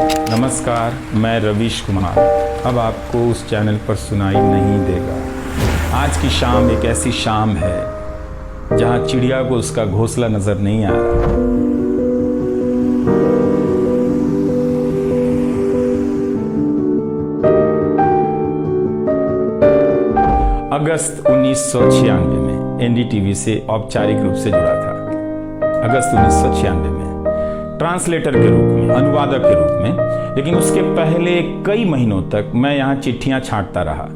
नमस्कार, मैं रवीश कुमार अब आपको उस चैनल पर सुनाई नहीं देगा। आज की शाम एक ऐसी शाम है जहां चिड़िया को उसका घोंसला नजर नहीं आ रहा। अगस्त 1996 में एनडीटीवी से औपचारिक रूप से जुड़ा था। अगस्त 1996 में ट्रांसलेटर के रूप में, अनुवादक के रूप में। लेकिन उसके पहले कई महीनों तक मैं यहाँ चिट्ठियाँ छांटता रहा।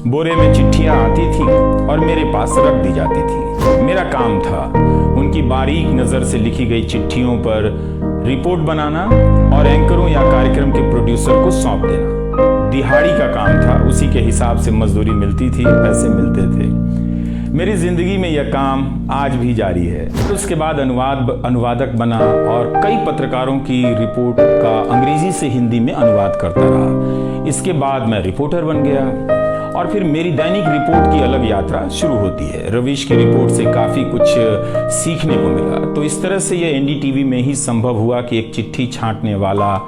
बोरे में चिट्ठियाँ आती थी और मेरे पास रख दी जाती थी। मेरा काम था उनकी बारीक नज़र से लिखी गई चिट्ठियों पर रिपोर्ट बनाना और एंकरों या कार्यक्रम के प्रोड्यूसर को सौंप देना। दिहाड़ी का काम था, उसी के हिसाब से मजदूरी मिलती थी, पैसे मिलते थे। मेरी जिंदगी में यह काम आज भी जारी है। उसके बाद अनुवादक बना और कई पत्रकारों की रिपोर्ट का अंग्रेजी से हिंदी में अनुवाद करता रहा। इसके बाद मैं रिपोर्टर बन गया और फिर मेरी दैनिक रिपोर्ट की अलग यात्रा शुरू होती है। रवीश की रिपोर्ट से काफ़ी कुछ सीखने को मिला। तो इस तरह से यह एनडीटीवी में ही संभव हुआ कि एक चिट्ठी छांटने वाला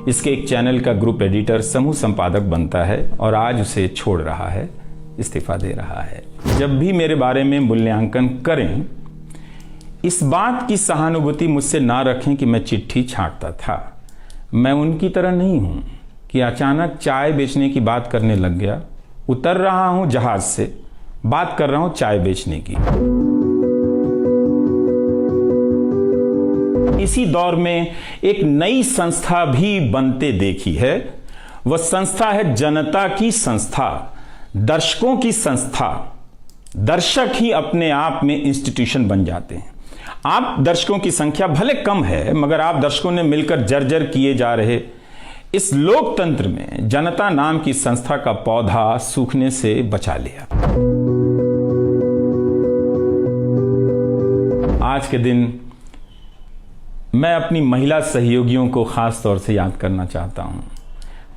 इसके एक चैनल का ग्रुप एडिटर, समूह संपादक बनता है और आज उसे छोड़ रहा है, इस्तीफा दे रहा है। जब भी मेरे बारे में मूल्यांकन करें, इस बात की सहानुभूति मुझसे ना रखें कि मैं चिट्ठी छांटता था। मैं उनकी तरह नहीं हूं कि अचानक चाय बेचने की बात करने लग गया। उतर रहा हूं जहाज से, बात कर रहा हूं चाय बेचने की। इसी दौर में एक नई संस्था भी बनते देखी है। वह संस्था है जनता की संस्था, दर्शकों की संस्था। दर्शक ही अपने आप में इंस्टीट्यूशन बन जाते हैं। आप दर्शकों की संख्या भले कम है, मगर आप दर्शकों ने मिलकर जर्जर किए जा रहे इस लोकतंत्र में जनता नाम की संस्था का पौधा सूखने से बचा लिया। आज के दिन मैं अपनी महिला सहयोगियों को खास तौर से याद करना चाहता हूं।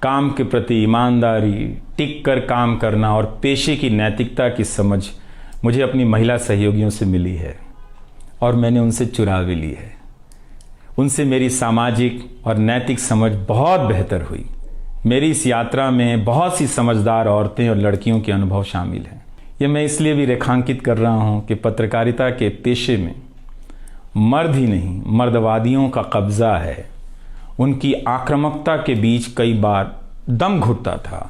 काम के प्रति ईमानदारी, टिक कर काम करना और पेशे की नैतिकता की समझ मुझे अपनी महिला सहयोगियों से मिली है और मैंने उनसे चुरा भी ली है। उनसे मेरी सामाजिक और नैतिक समझ बहुत बेहतर हुई। मेरी इस यात्रा में बहुत सी समझदार औरतें और लड़कियों के अनुभव शामिल हैं। यह मैं इसलिए भी रेखांकित कर रहा हूं कि पत्रकारिता के पेशे में मर्द ही नहीं, मर्दवादियों का कब्जा है। उनकी आक्रामकता के बीच कई बार दम घुटता था।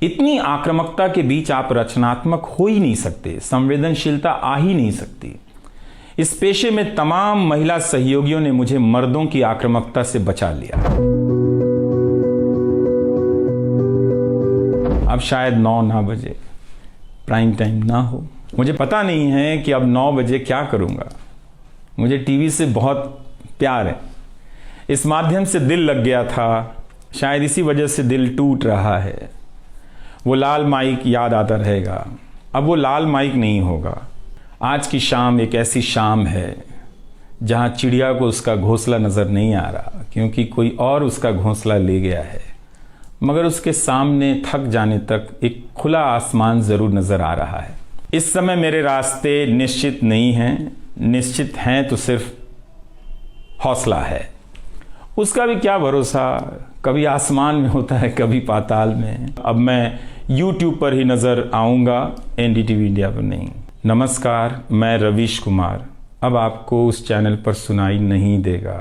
इतनी आक्रामकता के बीच आप रचनात्मक हो ही नहीं सकते, संवेदनशीलता आ ही नहीं सकती। इस पेशे में तमाम महिला सहयोगियों ने मुझे मर्दों की आक्रामकता से बचा लिया। अब शायद 9 ना बजे, प्राइम टाइम ना हो। मुझे पता नहीं है कि अब 9 बजे क्या करूंगा। मुझे टीवी से बहुत प्यार है। इस माध्यम से दिल लग गया था, शायद इसी वजह से दिल टूट रहा है। वो लाल माइक याद आता रहेगा। अब वो लाल माइक नहीं होगा। आज की शाम एक ऐसी शाम है जहां चिड़िया को उसका घोंसला नजर नहीं आ रहा, क्योंकि कोई और उसका घोंसला ले गया है। मगर उसके सामने थक जाने तक एक खुला आसमान जरूर नजर आ रहा है। इस समय मेरे रास्ते निश्चित नहीं हैं। निश्चित हैं तो सिर्फ हौसला है। उसका भी क्या भरोसा, कभी आसमान में होता है, कभी पाताल में। अब मैं YouTube पर ही नजर आऊंगा, एनडीटीवी इंडिया पर नहीं। नमस्कार, मैं रवीश कुमार अब आपको उस चैनल पर सुनाई नहीं देगा।